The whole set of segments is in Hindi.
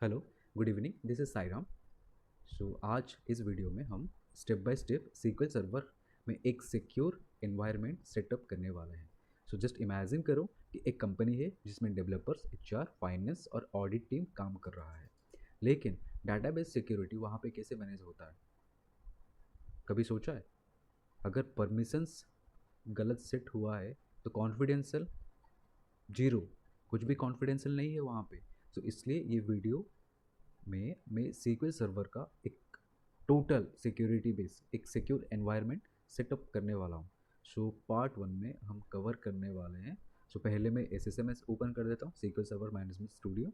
Hello, good evening, this is Sairam. So आज इस वीडियो में हम step by step SQL server में एक सिक्योर एनवायरनमेंट सेटअप करने वाले हैं। सो जस्ट इमेजिन करो कि एक कंपनी है जिसमें डेवलपर्स, एचआर, फाइनेंस और ऑडिट टीम काम कर रहा है। लेकिन डाटाबेस सिक्योरिटी वहाँ पे कैसे मैनेज होता है? कभी सोचा है? अगर परमिशंस गलत सेट हुआ है तो कॉन्फिडेंशियल जीरो, कुछ भी कॉन्फिडेंशियल नहीं है वहाँ पे। सो इसलिए ये वीडियो में मैं सीक्वल सर्वर का एक टोटल सिक्योरिटी बेस, एक सिक्योर एनवायरनमेंट सेटअप करने वाला हूँ। सो पार्ट वन में हम कवर करने वाले हैं। सो पहले मैं S S M S open कर देता हूँ, SQL server management studio.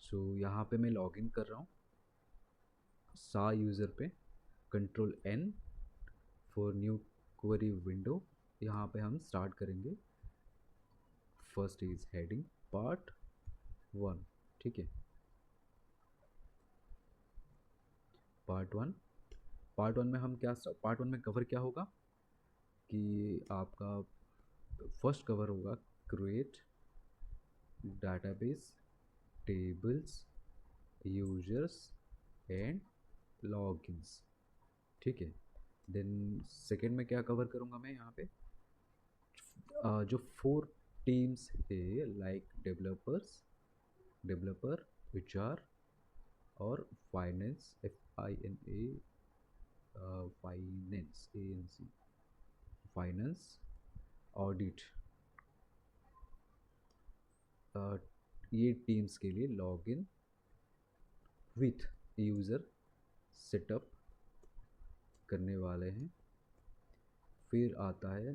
So यहाँ पे मैं लॉगिन कर रहा हूँ सा यूज़र पे। Control N for new query window. यहाँ पे हम स्टार्ट करेंगे। First is heading part one. ठीक है, पार्ट वन। पार्ट वन में हम क्या, पार्ट वन में कवर क्या होगा कि आपका फर्स्ट कवर होगा create database tables users and logins। ठीक है, देन सेकेंड में क्या कवर करूँगा मैं यहाँ पे, जो फोर टीम्स है लाइक डेवलपर, एचआर और finance, FINA, finance ANC, finance, audit, ये टीम्स के लिए लॉगिन विथ यूज़र सेटअप करने वाले हैं। फिर आता है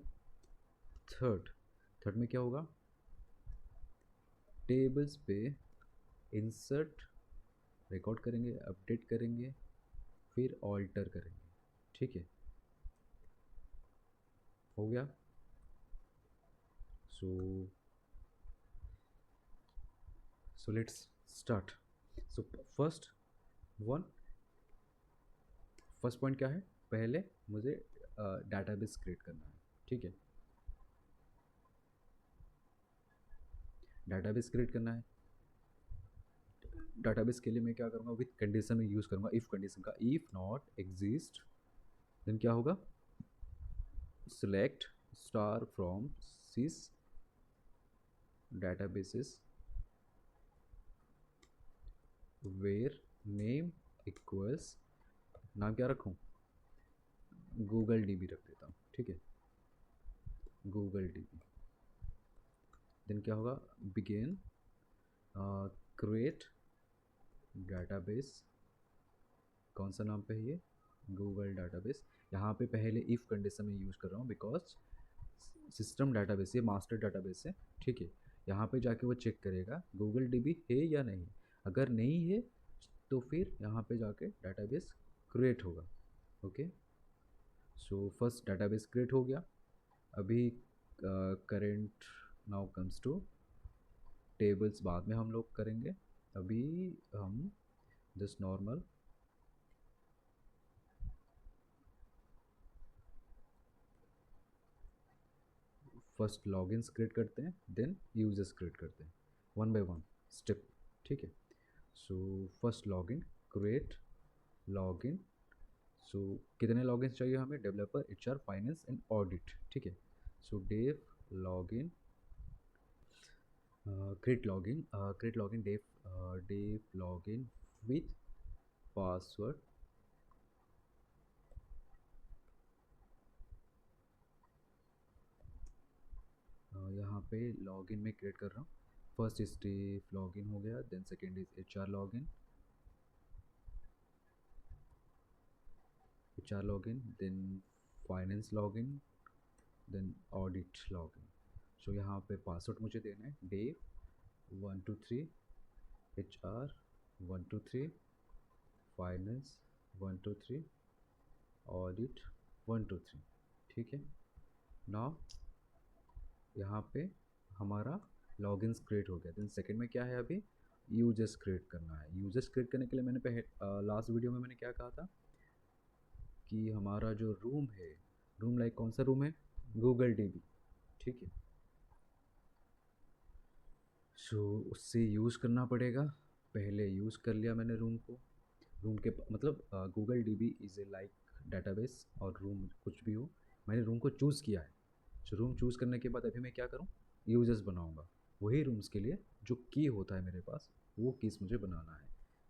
थर्ड। थर्ड में क्या होगा, टेबल्स पे इंसर्ट, रिकॉर्ड करेंगे, अपडेट करेंगे, फिर ऑल्टर करेंगे। ठीक है, हो गया। So so let's start. So first one, first point क्या है, पहले मुझे डाटाबेस क्रिएट करना है। ठीक है, डाटाबेस क्रिएट करना है। डाटाबेस के लिए मैं क्या करूँगा, विथ कंडीशन में यूज़ करूँगा, इफ़ कंडीशन का। इफ़ नॉट एग्जिस्ट देन क्या होगा, select star from sys databases where name equals, नाम क्या रखूँ, गूगल डीबी रख देता हूँ। ठीक है, गूगल डीबी। देन क्या होगा, बिगिन क्रिएट डाटाबेस, कौन सा नाम पे है ये, गूगल डाटाबेस। यहाँ पे पहले इफ़ कंडीशन में यूज़ कर रहा हूँ बिकॉज सिस्टम डाटाबेस, ये मास्टर डाटाबेस है। ठीक है, यहाँ पे जाके वो चेक करेगा गूगल डीबी है या नहीं। अगर नहीं है तो फिर यहाँ पे जाके डाटाबेस क्रिएट होगा। Okay, so first database create हो गया। अभी current now comes to tables, बाद में हम लोग करेंगे। अभी हम just normal first logins create करते हैं, देन यूजर्स क्रिएट करते हैं, वन बाय वन स्टेप। ठीक है, so first login, create login. So कितने लॉगिन चाहिए हमें, developer, HR, finance and audit. ठीक है, so dev login, create login dev login with password. यहाँ पे लॉगिन में क्रिएट कर रहा हूँ। फर्स्ट इज डेव लॉगिन हो गया, then second is HR login, then finance login, then audit login. So यहाँ पे पासवर्ड मुझे देना है, डेव 123, HR 123, फाइनेंस 123, ऑडिट 123। ठीक है, नाउ यहाँ पे हमारा लॉगिन्स क्रिएट हो गया। देन सेकंड में क्या है, अभी यूजर्स क्रिएट करना है। यूजर्स क्रिएट करने के लिए मैंने लास्ट वीडियो में मैंने क्या कहा था कि हमारा जो रूम है, रूम लाइक कौन सा रूम है, गूगल डीबी। ठीक है। सो उससे यूज़ करना पड़ेगा। पहले यूज़ कर लिया मैंने रूम को। रूम के मतलब Google dB is a like database, और रूम कुछ भी हो, मैंने रूम को चूज़ किया है। सो रूम चूज़ करने के बाद अभी मैं क्या करूँ, यूजर्स बनाऊँगा। वही रूम्स के लिए जो की होता है मेरे पास, वो कीज़ मुझे बनाना है।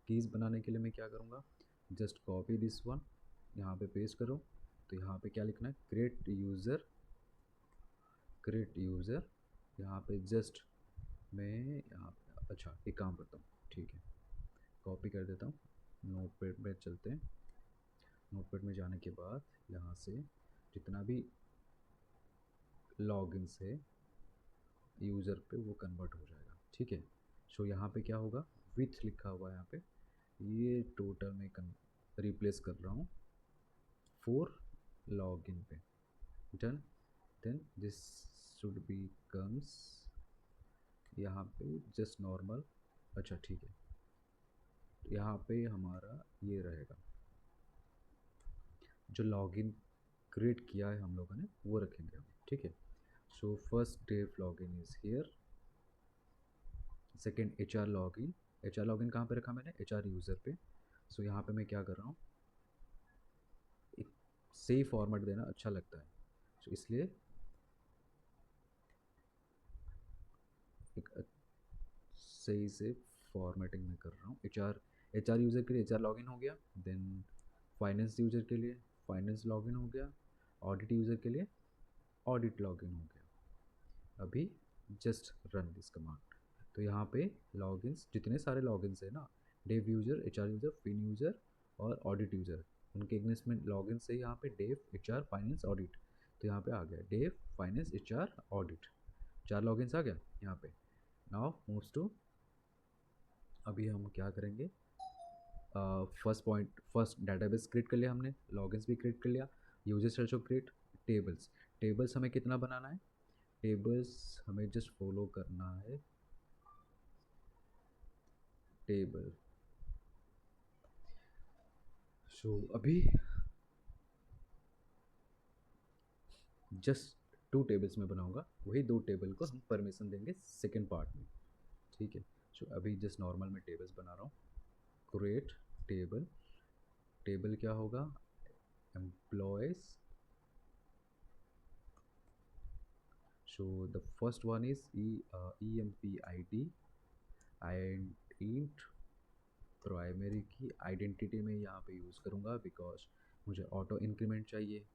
कीज़ बनाने के लिए मैं क्या करूँगा, जस्ट कॉपी दिस वन, यहाँ पे पेस्ट करो। तो यहाँ पे क्या लिखना है, क्रिएट यूज़र। यहाँ पे जस्ट मैं यहाँ अच्छा एक काम करता हूँ, ठीक है, कॉपी कर देता हूँ। नोटपैड में चलते हैं। नोटपैड में जाने के बाद यहाँ से जितना भी लॉगिन्स है यूज़र पे, वो कन्वर्ट हो जाएगा, ठीक है। सो यहाँ पे क्या होगा, विथ लिखा हुआ है यहाँ पे, ये टोटल में रिप्लेस कर रहा हूँ 4 लॉगिन पे। Done. Then this should be comes यहाँ पे जस्ट नॉर्मल। अच्छा ठीक है, यहाँ पे हमारा ये रहेगा, जो लॉगिन क्रिएट किया है हम लोगों ने वो रखेंगे हम, ठीक है। So first dev login is here. Second H R login कहाँ पे रखा मैंने, एच आर यूज़र पे। सो यहाँ पे मैं क्या कर रहा हूँ, एक सही फॉर्मेट देना अच्छा लगता है, सो इसलिए एक सही से फॉर्मेटिंग में कर रहा हूँ। एच आर यूज़र के लिए एच आर लॉगिन हो गया। देन फाइनेंस यूज़र के लिए फाइनेंस लॉगिन हो गया। ऑडिट यूज़र के लिए ऑडिट लॉगिन हो गया। अभी जस्ट रन दिस कमांड। तो यहाँ पे लॉगिन्स, जितने सारे लॉगिन्स है ना, dev user, H R user, fin user और ऑडिट यूज़र, उनके एग्नेस्ट में लॉगिन से यहाँ पे dev, H R, finance, audit. तो यहाँ पे आ गया dev, finance, H R, audit, 4 logins आ गया यहाँ पे। नाउ मूव्स टू, अभी हम क्या करेंगे, फर्स्ट डेटाबेस क्रिएट कर लिया हमने, लॉगिन्स भी क्रिएट कर लिया, user search of create. Tables, tables हमें कितना बनाना है, टेबल्स हमें जस्ट फॉलो करना है टेबल। सो अभी जस्ट 2 टेबल्स में बनाऊंगा, वही 2 टेबल को हम परमिशन देंगे सेकेंड पार्ट में, ठीक है। सो अभी जस्ट नॉर्मल में टेबल्स बना रहा हूँ। क्रिएट टेबल, टेबल क्या होगा, employees. So the first one is EMP ID and int primary की आइडेंटिटी में यहाँ पे यूज़ करूँगा, बिकॉज मुझे ऑटो इंक्रीमेंट चाहिए।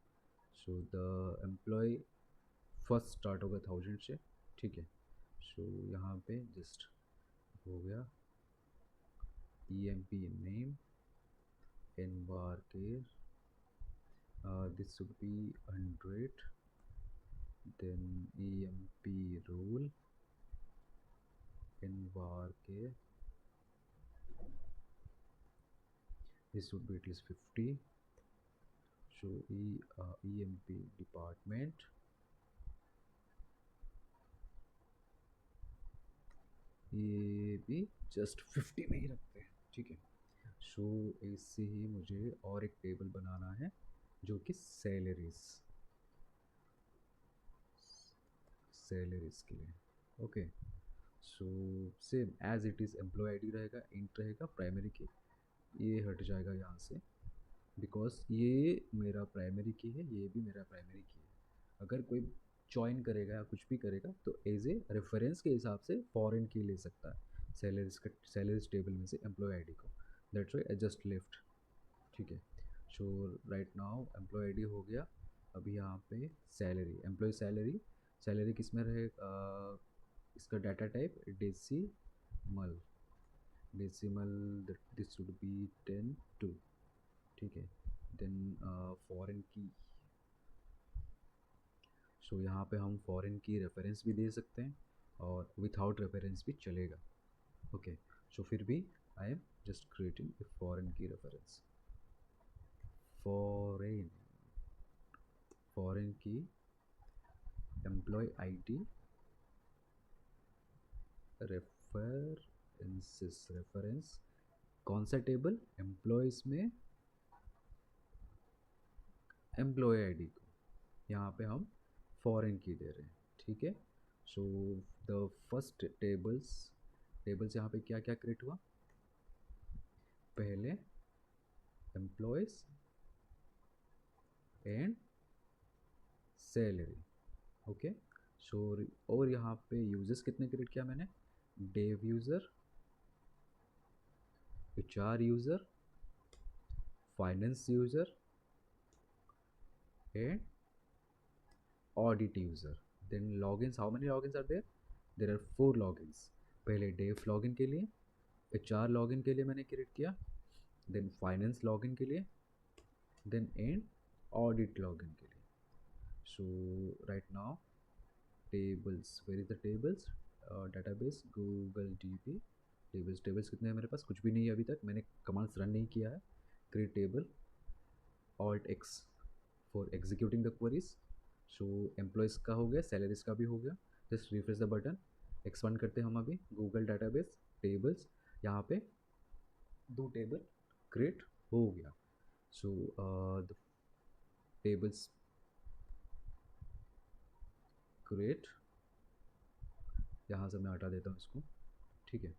So the employee first start होगा 1000 से, ठीक है। सो यहाँ पे जस्ट हो गया EMP name in varchar, this should be 100, then EMP rule in var char, this should be at least 50. So EMP department, ये भी जस्ट 50 में ही रखते हैं, ठीक है। सो ऐसे ही मुझे और एक टेबल बनाना है जो कि सैलरीज के लिए, okay. So same as it is employee ID रहेगा, इंट रहेगा प्राइमरी की, ये हट जाएगा यहाँ से, बिकॉज ये मेरा प्राइमरी की है, ये भी मेरा प्राइमरी की है। अगर कोई ज्वाइन करेगा या कुछ भी करेगा तो एज ए रेफरेंस के हिसाब से फॉरेन की ले सकता है सैलरीज टेबल में से एम्प्लॉय आईडी को। That's why I just left, ठीक है। सो राइट नाउ एम्प्लॉय आईडी हो गया। अभी यहाँ पे सैलरी, एम्प्लॉय सैलरी, सैलरी किस में रहेगा, इसका data type decimal, decimal, this should B 10 2, ठीक है। देन फॉरेन की, सो यहाँ पे हम फॉरेन की रेफरेंस भी दे सकते हैं और विथआउट रेफरेंस भी चलेगा, ओके। सो फिर भी I am just creating a foreign की रेफरेंस, फॉरेन, फॉरेन की एम्प्लॉय आईडी रेफरेंसेस, रेफरेंस कौन सा टेबल, एम्प्लॉयज़ में एम्प्लॉय आईडी को यहाँ पे हम फॉरेन की दे रहे हैं, ठीक है। सो द फर्स्ट टेबल्स यहाँ पे क्या क्या क्रिएट हुआ, पहले employees and salary. Okay. So और यहाँ पे यूजर्स कितने क्रिएट किया मैंने, dev user, HR user, finance user and audit user. Then logins, how many logins are there, there are 4 logins. पहले डेव लॉगिन के लिए, HR लॉगिन के लिए मैंने क्रिएट किया, देन फाइनेंस लॉगिन के लिए, देन एंड ऑडिट लॉगिन के लिए। So right now tables, where is the tables, database Google DB। Tables कितने हैं मेरे पास, कुछ भी नहीं है अभी तक, मैंने कमांड्स रन नहीं किया है। Create table, alt X for executing the queries. So employees का हो गया, सैलरीज का भी हो गया। Just refresh the button, expand करते हैं हम अभी गूगल डाटाबेस टेबल्स। यहाँ पे 2 टेबल क्रिएट हो गया। सो द टेबल्स क्रिएट, यहाँ से मैं हटा देता हूँ इसको, ठीक है।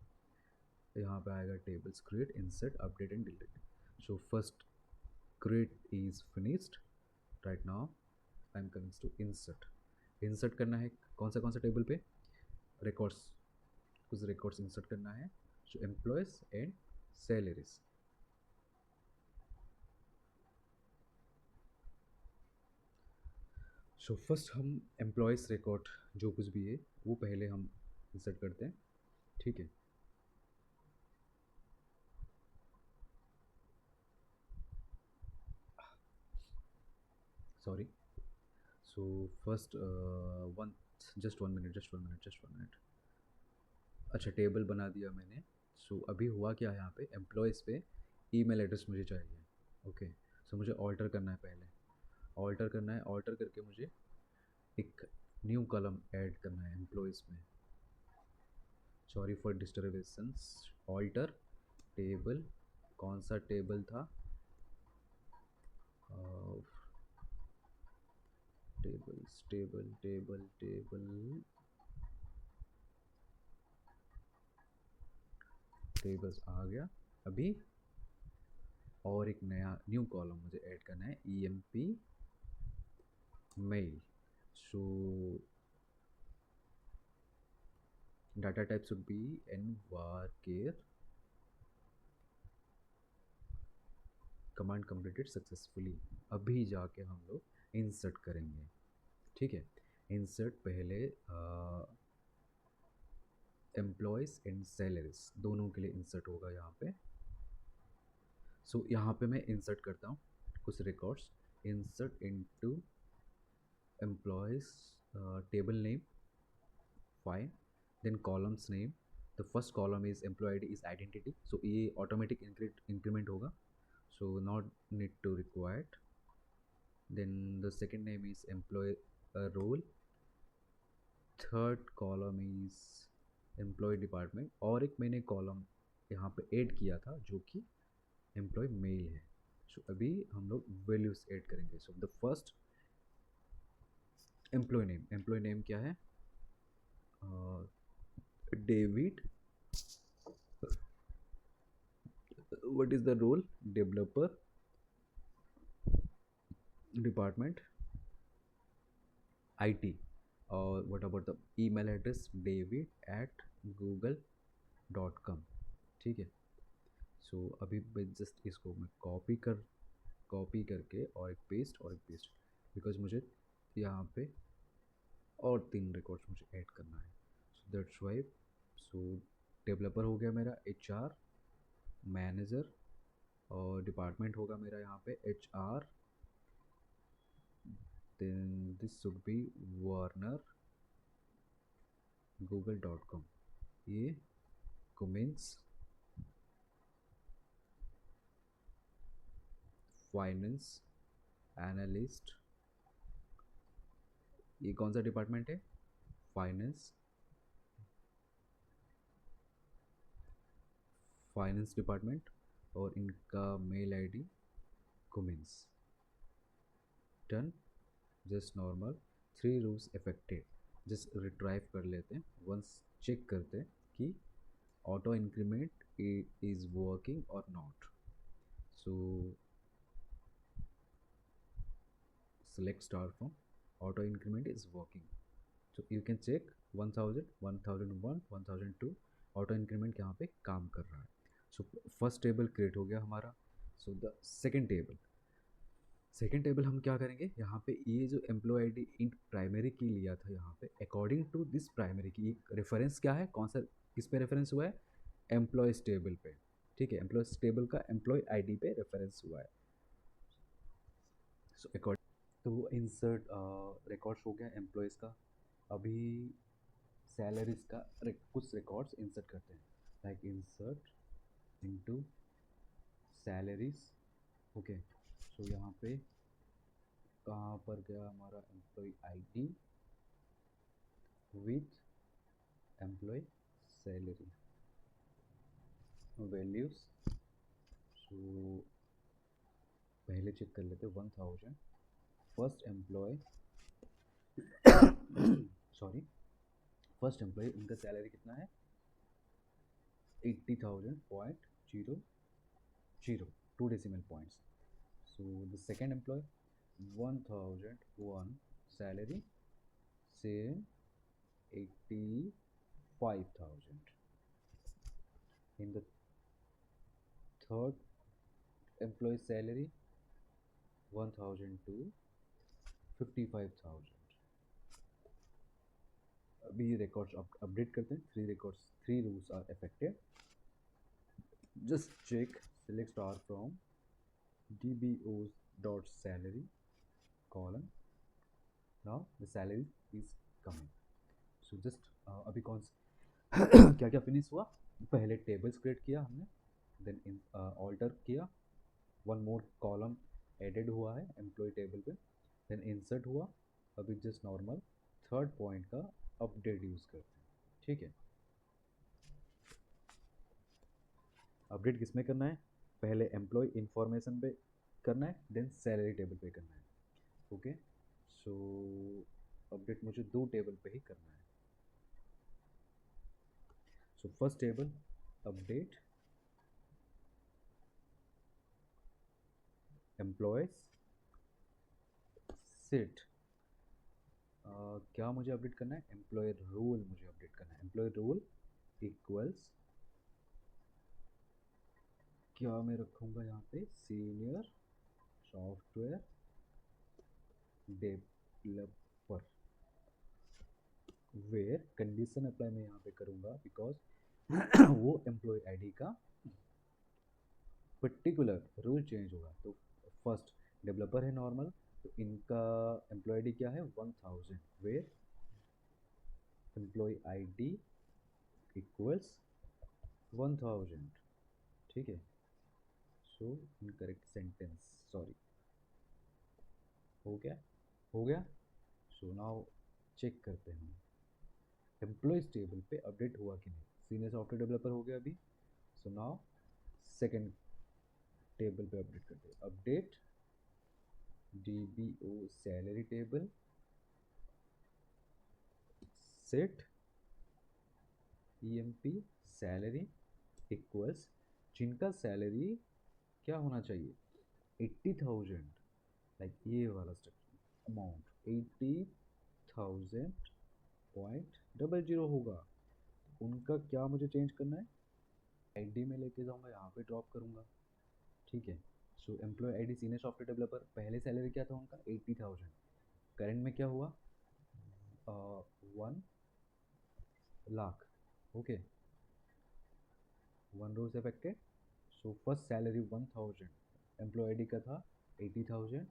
यहाँ पे आएगा tables create, insert, update and delete. So first create is finished. Right now I am coming to insert. Insert करना है कौन सा टेबल पे, रिकॉर्ड्स, कुछ रिकॉर्ड्स इंसर्ट करना है। So employees and salaries. So first हम एम्प्लॉयज़ रिकॉर्ड जो कुछ भी है वो पहले हम इंसर्ट करते हैं, ठीक है। सॉरी। सो फर्स्ट वन, जस्ट 1 मिनट। अच्छा, टेबल बना दिया मैंने। सो अभी हुआ क्या है, यहाँ पे एम्प्लॉयज़ पे ईमेल एड्रेस मुझे चाहिए। ओके। सो मुझे ऑल्टर करना है, पहले ऑल्टर करना है। ऑल्टर करके मुझे एक न्यू कॉलम ऐड करना है एम्प्लॉयज़ में। Sorry for disturbance. Alter table, कौन सा टेबल था, टेबल टेबल्स आ गया अभी। और एक नया न्यू कॉलम मुझे ऐड करना है, EMP mail. So data type should be nvarchar। Command completed successfully. अभी जाके हम लोग इंसर्ट करेंगे, ठीक है। इंसर्ट पहले एम्प्लॉयज़ एंड सैलरीज दोनों के लिए इंसर्ट होगा यहाँ पे। सो यहाँ पे मैं इंसर्ट करता हूँ कुछ records. Insert into employees table name, fine, then columns name. The first column is employee ID is identity, so ये ऑटोमेटिक इंक्रीमेंट होगा, so not need to required. then the second name is employee role, third column is employee department, और एक मैंने कॉलम यहाँ पे ऐड किया था जो कि एम्प्लॉय मेल है। सो अभी हम लोग वैल्यूज ऐड करेंगे। So the first employee name क्या है, David. What is the role, developer, department IT, और what about the email address, david@google.com, ठीक है। सो अभी मैं जस्ट इसको मैं कॉपी करके और एक पेस्ट, बिकॉज मुझे यहाँ पे और 3 रिकॉर्ड्स मुझे ऐड करना है। So that's why. So developer हो गया मेरा, HR मैनेजर, और डिपार्टमेंट होगा मेरा यहाँ पे HR, then this should be Warner google.com, ये कुमिंस फाइनेंस एनालिस्ट। ये कौन सा डिपार्टमेंट है, फाइनेंस डिपार्टमेंट, और इनका mail ID Cummins. Done, just normal. 3 rows affected, just retrieve कर लेते हैं, वंस चेक करते हैं कि ऑटो इंक्रीमेंट इज वर्किंग और not. So select star from auto increment is working. So you can check 1000, 1001, 1002 auto increment यहाँ पे काम कर रहा है. सो फर्स्ट टेबल क्रिएट हो गया हमारा. सो द सेकेंड टेबल हम क्या करेंगे, यहाँ पे ये जो एम्प्लॉय आईडी इंट प्राइमरी की लिया था, यहाँ पे अकॉर्डिंग टू दिस प्राइमरी की रेफरेंस क्या है, कौन सा किस पे रेफरेंस हुआ है, एम्प्लॉयज टेबल पे. ठीक है, एम्प्लॉयज टेबल का एम्प्लॉय आईडी पे रेफरेंस हुआ है. सो अकॉर्डिंग तो वो इंसर्ट रिकॉर्ड्स हो गया एम्प्लॉयज़ का. अभी सैलरीज का कुछ रिकॉर्ड्स इंसर्ट करते हैं, like insert into salaries. Okay, so यहाँ पे कहाँ पर गया हमारा employee ID with employee salary values. So पहले चेक कर लेते 1000 first employee sorry first employee उनका सैलरी कितना है 80,000.00 2 decimal points. So the second employee 1001 salary same 85,000. In the third employee salary 1002 55,000. अभी रिकॉर्ड्स अपडेट करते हैं. Three rows are affected. Just check select star from dbos dot salary column. Now the salary is coming. So just अभी कौन क्या क्या फिनिश हुआ, पहले टेबल्स क्रिएट किया हमने, देन ऑल्टर किया, वन मोर कॉलम एडेड हुआ है एम्प्लॉय टेबल पे, देन इंसर्ट हुआ. अभी जस्ट नॉर्मल थर्ड पॉइंट का अपडेट यूज़ करते हैं. ठीक है, अपडेट किस में करना है, पहले एम्प्लॉय इंफॉर्मेशन पे करना है, देन सैलरी टेबल पे करना है. ओके, सो अपडेट मुझे दो टेबल पे ही करना है. So first table update employees set. क्या मुझे अपडेट करना है, एम्प्लॉय रोल मुझे अपडेट करना है. एम्प्लॉय रोल इक्वल्स क्या मैं रखूँगा यहाँ पे, senior software developer. Where condition apply मैं यहाँ पे करूँगा बिकॉज वो एम्प्लॉय आईडी का पर्टिकुलर रूल चेंज होगा. तो फर्स्ट डेवलपर है नॉर्मल, तो इनका एम्प्लॉय आईडी क्या है 1000, वेयर एम्प्लॉय आईडी इक्वल्स 1000. ठीक है, सो इनकरेक्ट सेंटेंस, सॉरी. हो गया. सो नाउ चेक करते हैं एम्प्लॉयज टेबल पे अपडेट हुआ कि नहीं. सीनियर सॉफ्टवेयर डेवलपर हो गया अभी. सो नाउ सेकंड टेबल पे अपडेट करते हैं. Update DBO salary table set EMP salary equals जिनका सैलरी क्या होना चाहिए 80,000, लाइक ये वाला स्ट्रक्चर अमाउंट 80,000.00 होगा. उनका क्या मुझे चेंज करना है, आईडी में लेके जाऊंगा, यहाँ पे ड्रॉप करूंगा. ठीक है, so employee ID senior software developer, पहले सैलरी क्या था उनका 80,000, करंट में क्या हुआ 1,00,000. Okay, 1 rows affected. So first salary 1000, employee ID का था 80,000.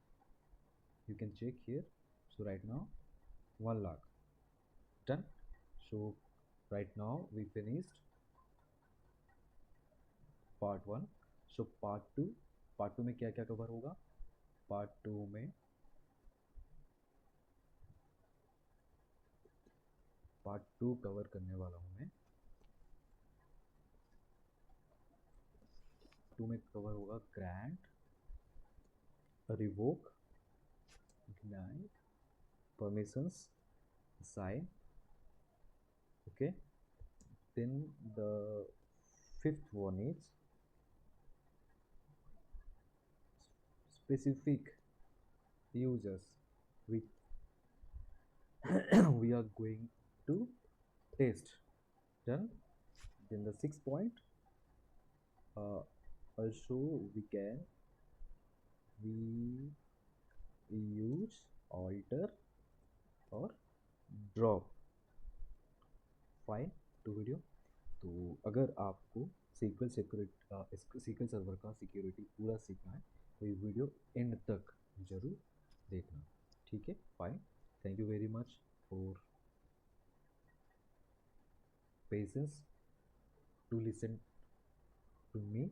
you can check here. So right now 1,00,000 done. So right now we finished part 1. so part 2 में क्या क्या कवर होगा, पार्ट 2 में पार्ट 2 कवर करने वाला हूँ मैं. 2 में कवर होगा grant, revoke, deny, permissions, sign, Okay, then the fifth one is specific users which we are going to test. Done. Then the sixth point, also we use alter और ड्रॉप फाइन टू वीडियो। तो अगर आपको सीक्वल सर्वर का सिक्योरिटी पूरा सीखना है तो ये वीडियो एंड तक जरूर देखना। ठीक है, fine. Thank you very much for patience to listen to me.